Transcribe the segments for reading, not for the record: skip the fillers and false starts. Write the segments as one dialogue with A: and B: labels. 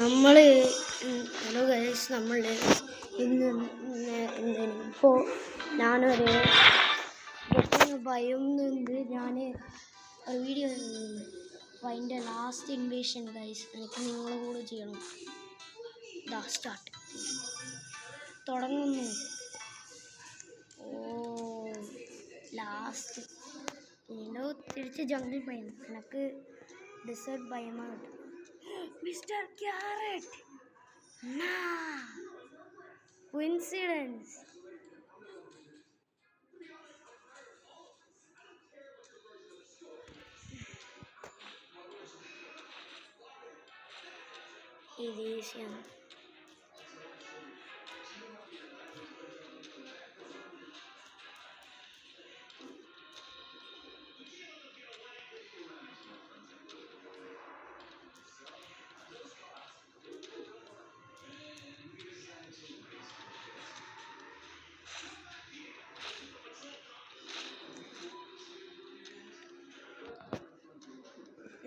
A: നമ്മൾ hello guys, നമ്മൾ ഇന്ന് ഇപ്പോൾ ഞാനൊരു ഭയന്നുണ്ട്. ഞാൻ ഒരു വീഡിയോ അപ്പോൾ അതിൻ്റെ ലാസ്റ്റ് ഇൻവേഷൻ ഗൈസ് എനിക്ക് നിങ്ങളും കൂടെ ചെയ്യണം. സ്റ്റാർട്ട് തുടങ്ങുന്നു. ലാസ്റ്റ് വീണ്ടും തിരിച്ച് ജംഗിൾ ഭയം, എനിക്ക് ഡെസേർട്ട് ഭയമാണ്. Mr. Carrot. Nah. Coincidence. Illusion.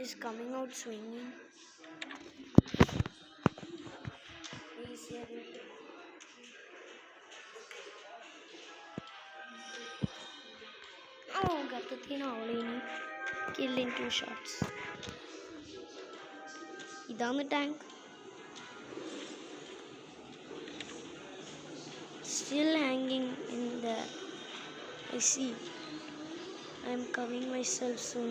A: Is coming out swinging. Oh, got the thing already. Kill in 2 shots. Is on the tank. Still hanging in there. I see. I'm coming myself soon.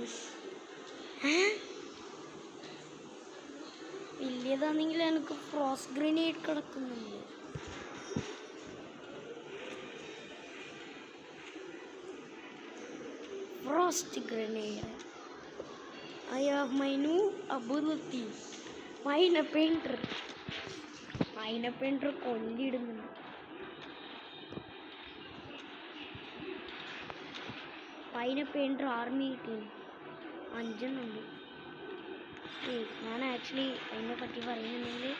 A: വലിയതാണെങ്കിൽ എനിക്ക് frost grenade കിടക്കുന്നുണ്ട്. Frost grenade. I have my new ability. മൈന painter കൊല്ലിടുന്നുണ്ട്. മൈന painter army കിട്ടി 5 എണ്ണുണ്ട്. ഞാൻ actually അതിനെ പറ്റി പറയുന്നുണ്ടെങ്കിൽ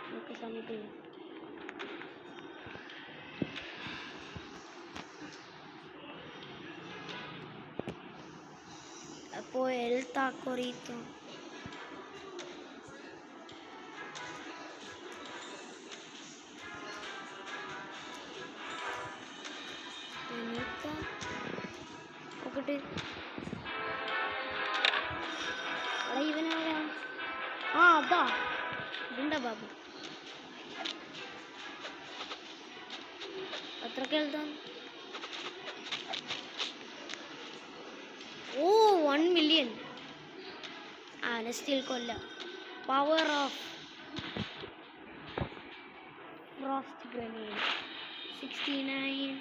A: നമുക്ക് സമയത്ത് അപ്പോൾ എൽത്താക്കൊറിയത്തോ ఒకటి ഇവനാരാ? അതാ ഇതുണ്ടാ ബാബു. അത്രക്ക് എഴുതാൻ. 1 million. സ്റ്റിൽ കൊല്ല. Power of frost grenade 69.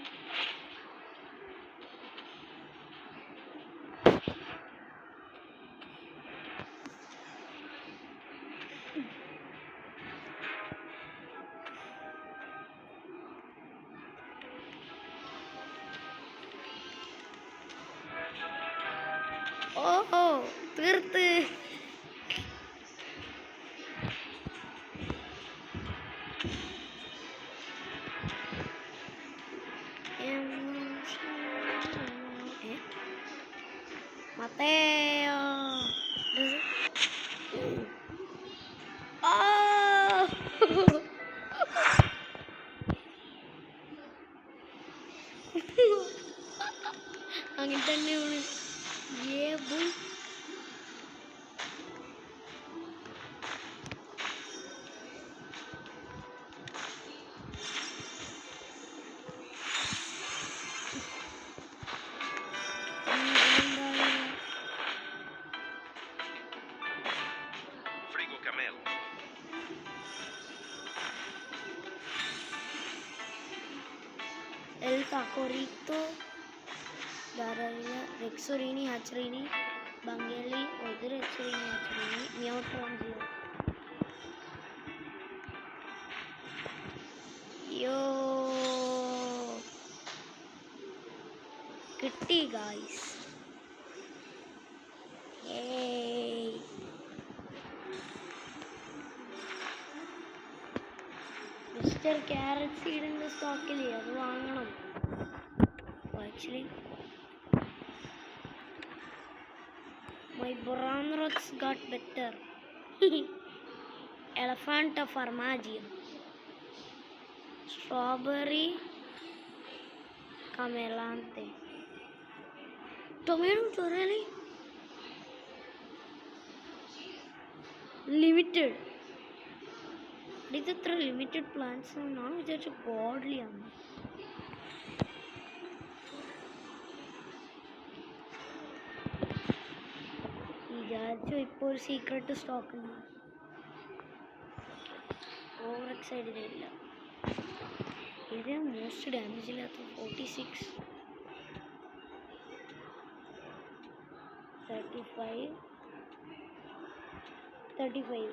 A: ഓഹോ തീർത്ത്. Mateo. അങ്ങനെ തന്നെയാണ്. El Tacorito, Daraya, Rexorini, Hatcherini, Bangali, Other Rexorini, Hatcherini, Neutron Zero. Yo, kitty guys. Yay. Mr. Carrot seed in the stock. Actually, my brown rocks got better. Elephanta Farmagia, Strawberry Camelante, Tomato Torelli Limited. ഇതത്ര limited plants ഞാൻ വിചാരിച്ചു ഗോഡ്ലിയാണ്. വിചാരിച്ചു ഇപ്പോൾ ഒരു secret stock ഉണ്ട്. Over excited ഇല്ല. ഇത് മോസ്റ്റ് ഡാമേജ് ഇല്ലാത്ത 46, 35, 35.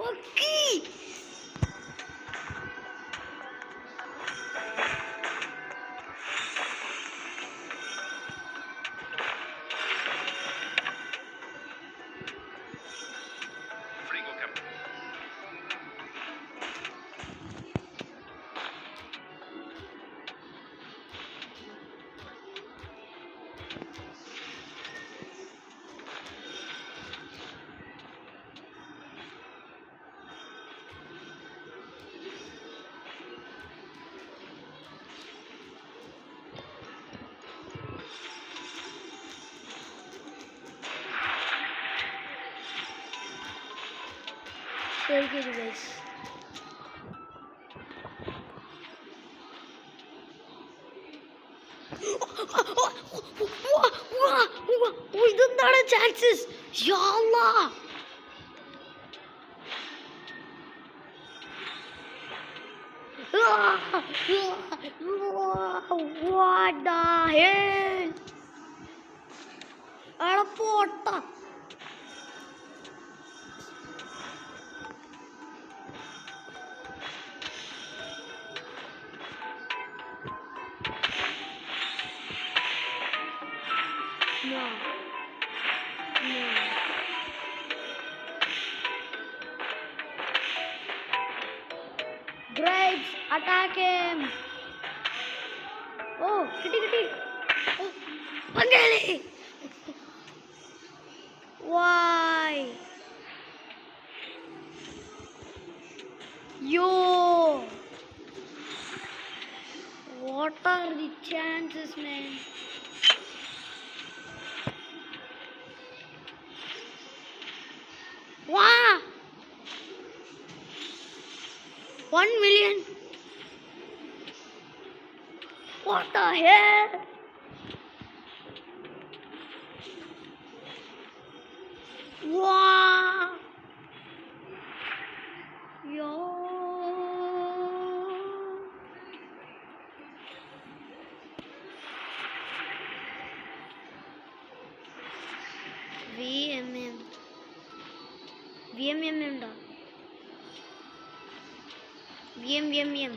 A: Okay. Very good, guys. ഇതെന്താണ് chances? Yeah Allah. What the hell? അളപ്പോട്ട. No. Grapes, attack him. Oh, kitty. Oh, Pangeli. Why? Yo. What are the chances, man? Wow! 1 million. What the hell? Wow! Yo! VMM ഉണ്ടോ? VM.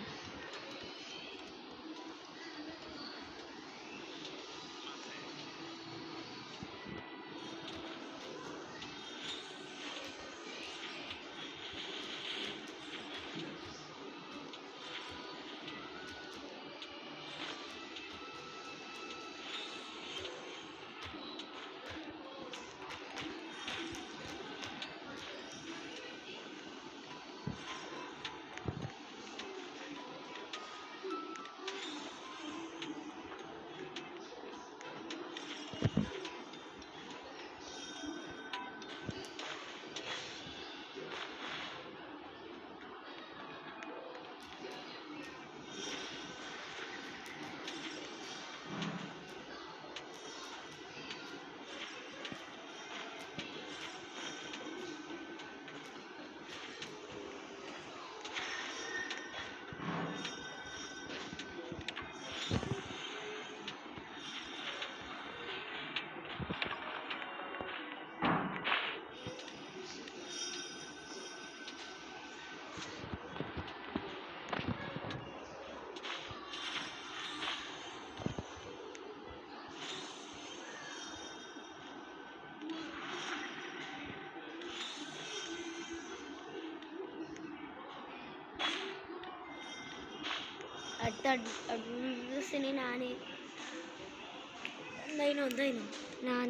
A: അടുത്ത അഡ്രസ്സിന് ഞാൻ എന്തായിരുന്നു ഞാൻ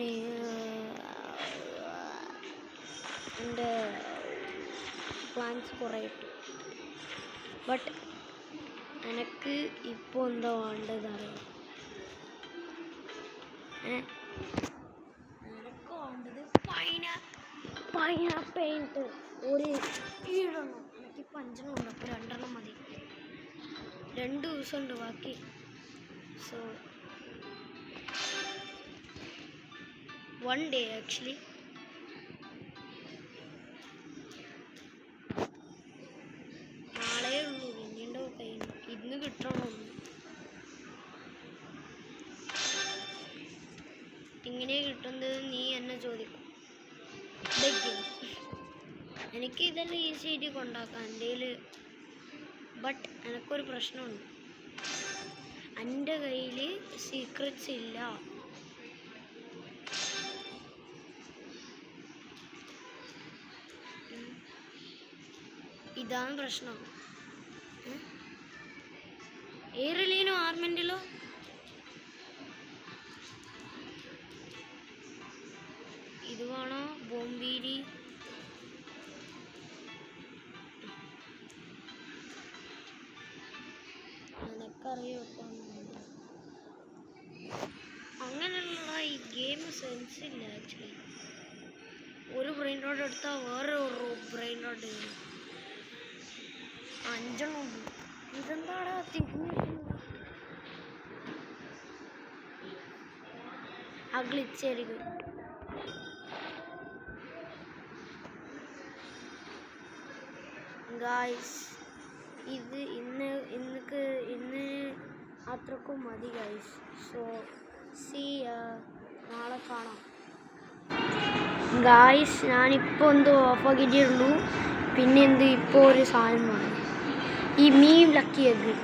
A: എൻ്റെ plans കുറേ ഇട്ടു. But എനിക്ക് ഇപ്പോൾ എന്താ വേണ്ടതറിയാം. എനിക്ക് വേണ്ടത് പൈനാപ്പിൾ ഒരു 7 എനിക്കിപ്പോൾ 5 ഉണ്ട്. അപ്പോൾ 2 മതി. 2 ദിവസമുണ്ട് ബാക്കി. So 1 day actually. നാളെ ഉള്ളൂ. പിന്നീണ്ടോ കഴിഞ്ഞു. ഇന്ന് കിട്ടണമൊന്നും. ഇങ്ങനെ കിട്ടുന്നത് നീ എന്നെ ചോദിക്കും. എനിക്ക് ഇതെല്ലാം ഈസി ആയിട്ട് കൊണ്ടാക്കാം എൻ്റെ കയ്യിൽ. ബട്ട് എനിക്കൊരു പ്രശ്നമുണ്ട്. എൻ്റെ കയ്യിൽ സീക്രറ്റ്സ് ഇല്ല. ഇതാണ് പ്രശ്നം. ഏറിയലിനോ ആർമെൻറ്റിലോ ഇത് വേണോ? ബോംബീരി എനിക്കറിയോ. അങ്ങനെയുള്ള ഈ ഗെയിം സെൻസ് ഇല്ല ആക്ച്വലി. ഒരു ബ്രെയിൻ റോഡ് എടുത്താൽ വേറെ ഒരു ബ്രെയിൻ റോഡ് 5 ഉണ്ട്. ഇതെന്താടാ ആ ഗ്ലിച്ചായിരിക്കും. ഗായ്സ് ഇത് ഇന്ന് അത്രക്കും മതി ഗായ്സ്. സോ നാളെ കാണാം ഗായ്സ്. ഞാനിപ്പോൾ എന്തോ ഓഫാക്കിയിട്ടുള്ളൂ. പിന്നെ ഇപ്പോൾ ഒരു സാധനം വേണം. ഈ മീൻ ലക്കി എഗ്.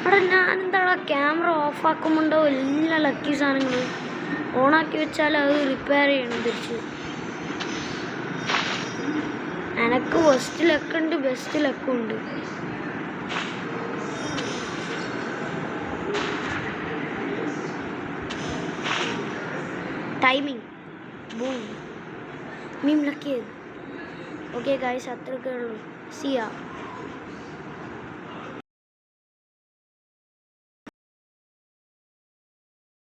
A: അവിടെ ഞാനെന്താടാ ക്യാമറ ഓഫാക്കുമ്പോണ്ടോ എല്ലാ ലക്കി സാധനങ്ങളും ഓണാക്കി വെച്ചാൽ അത് റിപ്പയർ ചെയ്യണം തിരിച്ച്. എനിക്ക് ഫസ്റ്റ് ലക്കുണ്ട്, ബെസ്റ്റ് ലക്കുണ്ട്. ടൈമിങ് ബൂം മീം ലക്കിയത്. ഓക്കെ ഗായ്സ്, അത്രയൊക്കെ ഉള്ളൂ. സിയാ.